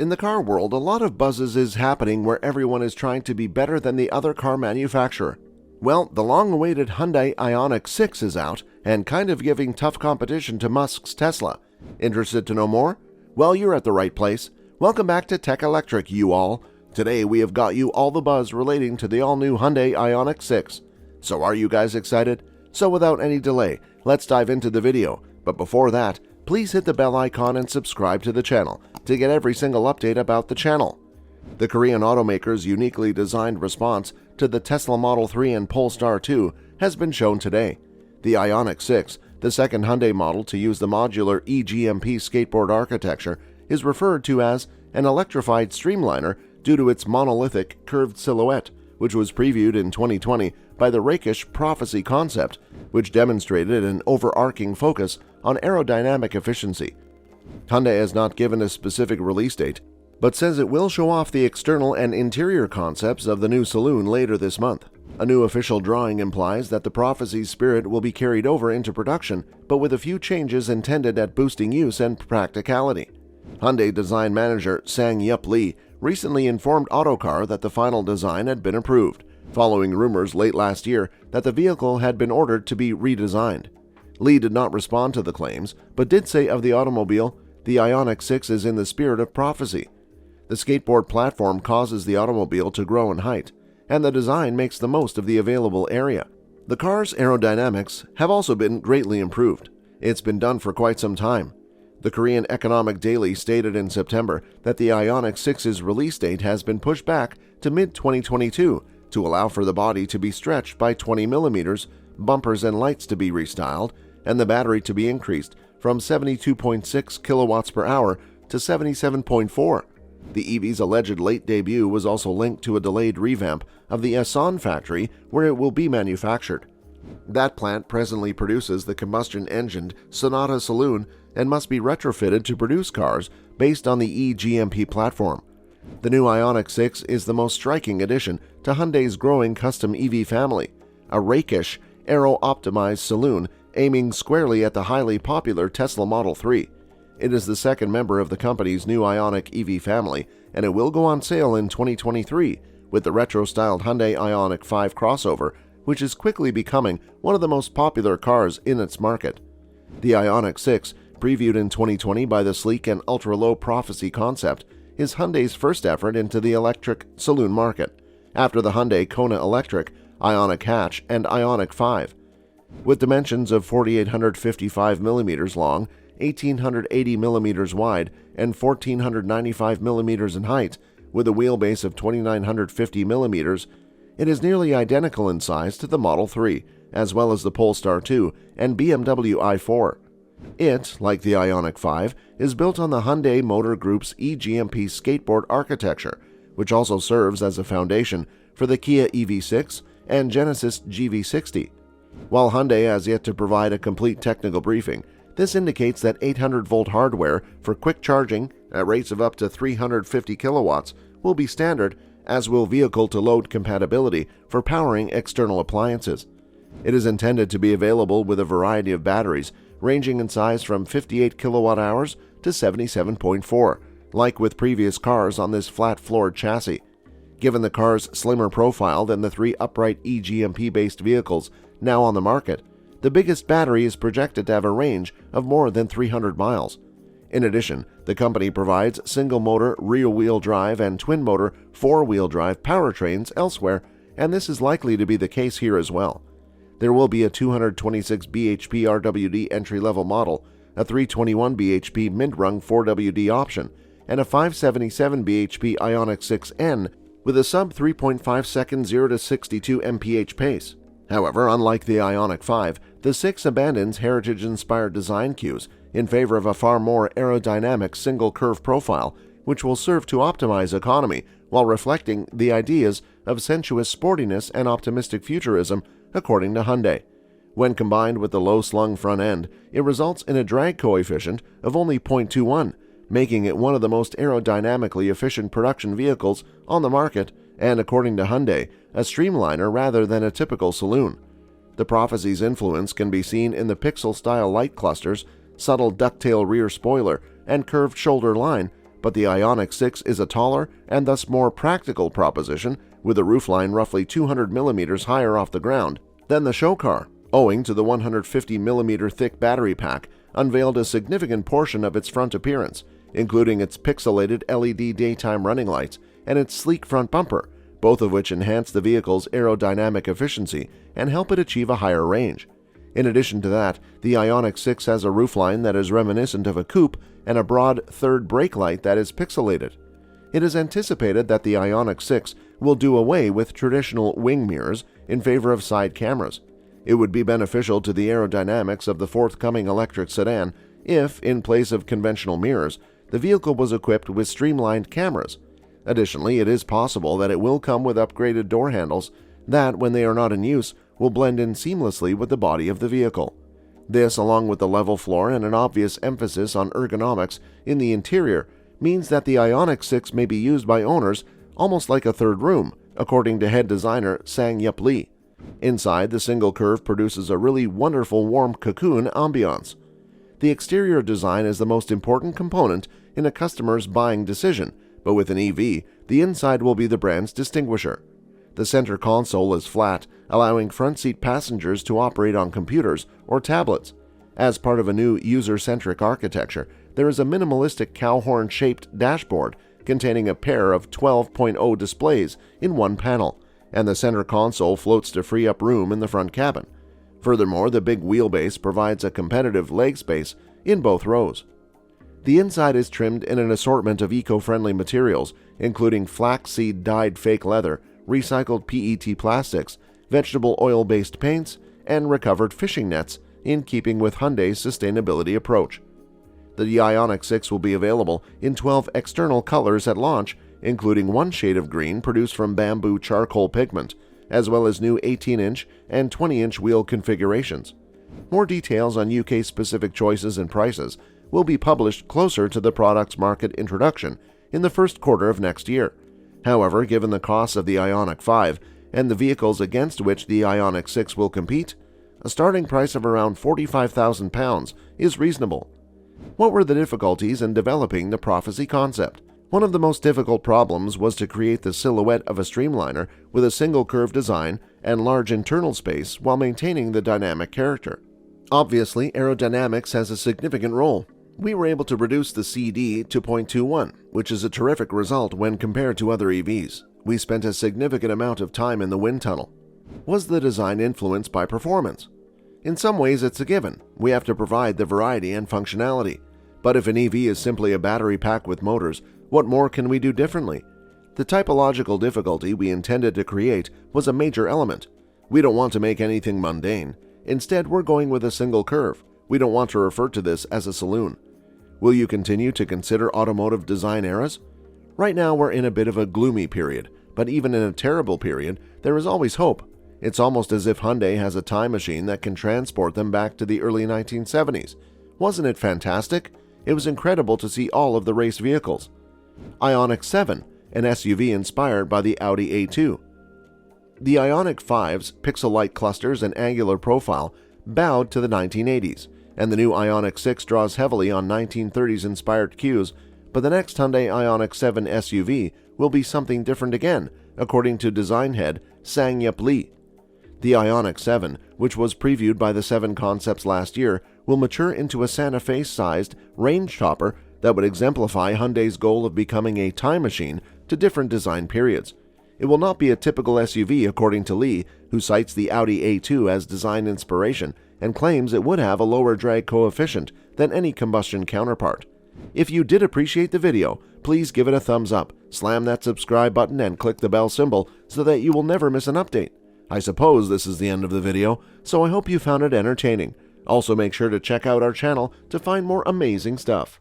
In the car world, a lot of buzzes is happening where everyone is trying to be better than the other car manufacturer. Well, the long-awaited Hyundai IONIQ 6 is out and kind of giving tough competition to Musk's Tesla. Interested to know more? Well, you're at the right place. Welcome back to Tech Electric, you all. Today we have got you all the buzz relating to the all-new Hyundai IONIQ 6. So are you guys excited? So without any delay, let's dive into the video. But before that, please hit the bell icon and subscribe to the channel to get every single update about the channel. The Korean automaker's uniquely designed response to the Tesla Model 3 and Polestar 2 has been shown today. The IONIQ 6, the second Hyundai model to use the modular E-GMP skateboard architecture, is referred to as an electrified streamliner due to its monolithic curved silhouette, which was previewed in 2020 by the rakish prophecy concept, which demonstrated an overarching focus on aerodynamic efficiency. Hyundai has not given a specific release date, but says it will show off the external and interior concepts of the new saloon later this month. A new official drawing implies that the prophecy's spirit will be carried over into production, but with a few changes intended at boosting use and practicality. Hyundai design manager SangYup Lee recently informed Autocar that the final design had been approved, following rumors late last year that the vehicle had been ordered to be redesigned. Lee did not respond to the claims, but did say of the automobile, "The IONIQ 6 is in the spirit of prophecy." The skateboard platform causes the automobile to grow in height, and the design makes the most of the available area. The car's aerodynamics have also been greatly improved. It's been done for quite some time. The Korean Economic Daily stated in September that the IONIQ 6's release date has been pushed back to mid-2022 to allow for the body to be stretched by 20 millimeters, bumpers and lights to be restyled, and the battery to be increased from 72.6 kilowatts per hour to 77.4. The EV's alleged late debut was also linked to a delayed revamp of the Asan factory where it will be manufactured. That plant presently produces the combustion-engined Sonata Saloon and must be retrofitted to produce cars based on the E-GMP platform. The new IONIQ 6 is the most striking addition to Hyundai's growing custom EV family, a rakish, aero-optimized saloon aiming squarely at the highly popular Tesla Model 3. It is the second member of the company's new IONIQ EV family, and it will go on sale in 2023 with the retro-styled Hyundai IONIQ 5 crossover, which is quickly becoming one of the most popular cars in its market. The IONIQ 6, previewed in 2020 by the sleek and ultra-low prophecy concept, is Hyundai's first effort into the electric saloon market, after the Hyundai KONA Electric, IONIQ Hatch, and IONIQ 5. With dimensions of 4,855 mm long, 1,880 mm wide, and 1,495 mm in height, with a wheelbase of 2,950 mm, it is nearly identical in size to the Model 3, as well as the Polestar 2 and BMW i4. It, like the IONIQ 5, is built on the Hyundai Motor Group's E-GMP skateboard architecture, which also serves as a foundation for the Kia EV6 and Genesis GV60. While Hyundai has yet to provide a complete technical briefing, this indicates that 800-volt hardware for quick charging at rates of up to 350 kilowatts will be standard, as will vehicle-to-load compatibility for powering external appliances. It is intended to be available with a variety of batteries ranging in size from 58 kilowatt-hours to 77.4, like with previous cars on this flat-floored chassis. Given the car's slimmer profile than the three upright E-GMP-based vehicles now on the market, the biggest battery is projected to have a range of more than 300 miles. In addition, the company provides single-motor rear-wheel drive and twin-motor four-wheel drive powertrains elsewhere, and this is likely to be the case here as well. There will be a 226 bhp RWD entry-level model, a 321 bhp mid-rung 4WD option, and a 577 bhp IONIQ 6N with a sub 3.5 second 0 to 62 mph pace. However, unlike the IONIQ 5, the 6 abandons heritage-inspired design cues in favor of a far more aerodynamic single-curve profile, which will serve to optimize economy while reflecting the ideas of sensuous sportiness and optimistic futurism, according to Hyundai. When combined with the low-slung front end, it results in a drag coefficient of only 0.21, making it one of the most aerodynamically efficient production vehicles on the market and, according to Hyundai, a streamliner rather than a typical saloon. The prophecy's influence can be seen in the pixel-style light clusters, subtle ducktail rear spoiler, and curved shoulder line, but the IONIQ 6 is a taller and thus more practical proposition with a roofline roughly 200 mm higher off the ground than the show car, owing to the 150 mm thick battery pack unveiled a significant portion of its front appearance, including its pixelated LED daytime running lights and its sleek front bumper, both of which enhance the vehicle's aerodynamic efficiency and help it achieve a higher range. In addition to that, the IONIQ 6 has a roofline that is reminiscent of a coupe and a broad third brake light that is pixelated. It is anticipated that the IONIQ 6 will do away with traditional wing mirrors in favor of side cameras. It would be beneficial to the aerodynamics of the forthcoming electric sedan if, in place of conventional mirrors, the vehicle was equipped with streamlined cameras. Additionally, it is possible that it will come with upgraded door handles that, when they are not in use, will blend in seamlessly with the body of the vehicle. This, along with the level floor and an obvious emphasis on ergonomics in the interior, means that the IONIQ 6 may be used by owners almost like a third room, according to head designer SangYup Lee. Inside, the single curve produces a really wonderful warm cocoon ambiance. The exterior design is the most important component in a customer's buying decision, but with an EV, the inside will be the brand's distinguisher. The center console is flat, allowing front seat passengers to operate on computers or tablets. As part of a new user-centric architecture, there is a minimalistic cow horn-shaped dashboard containing a pair of 12.0 displays in one panel, and the center console floats to free up room in the front cabin. Furthermore, the big wheelbase provides a competitive leg space in both rows. The inside is trimmed in an assortment of eco-friendly materials, including flaxseed-dyed fake leather, recycled PET plastics, vegetable oil-based paints, and recovered fishing nets, in keeping with Hyundai's sustainability approach. The IONIQ 6 will be available in 12 external colors at launch, including one shade of green produced from bamboo charcoal pigment, as well as new 18-inch and 20-inch wheel configurations. More details on UK-specific choices and prices will be published closer to the product's market introduction in the first quarter of next year. However, given the costs of the IONIQ 5 and the vehicles against which the IONIQ 6 will compete, a starting price of around £45,000 is reasonable. What were the difficulties in developing the Prophecy concept? One of the most difficult problems was to create the silhouette of a streamliner with a single curve design and large internal space while maintaining the dynamic character. Obviously, aerodynamics has a significant role. We were able to reduce the CD to 0.21, which is a terrific result when compared to other EVs. We spent a significant amount of time in the wind tunnel. Was the design influenced by performance? In some ways, it's a given. We have to provide the variety and functionality. But if an EV is simply a battery pack with motors, what more can we do differently? The typological difficulty we intended to create was a major element. We don't want to make anything mundane. Instead, we're going with a single curve. We don't want to refer to this as a saloon. Will you continue to consider automotive design eras? Right now, we're in a bit of a gloomy period, but even in a terrible period, there is always hope. It's almost as if Hyundai has a time machine that can transport them back to the early 1970s. Wasn't it fantastic? It was incredible to see all of the race vehicles. IONIQ 7, an SUV inspired by the Audi A2. The IONIQ 5's pixel light clusters and angular profile bowed to the 1980s, and the new IONIQ 6 draws heavily on 1930s inspired cues, but the next Hyundai IONIQ 7 SUV will be something different again, according to design head SangYup Lee. The IONIQ 7, which was previewed by the 7 Concepts last year, will mature into a Santa Fe-sized range topper that would exemplify Hyundai's goal of becoming a time machine to different design periods. It will not be a typical SUV, according to Lee, who cites the Audi A2 as design inspiration and claims it would have a lower drag coefficient than any combustion counterpart. If you did appreciate the video, please give it a thumbs up, slam that subscribe button, and click the bell symbol so that you will never miss an update. I suppose this is the end of the video, so I hope you found it entertaining. Also, make sure to check out our channel to find more amazing stuff.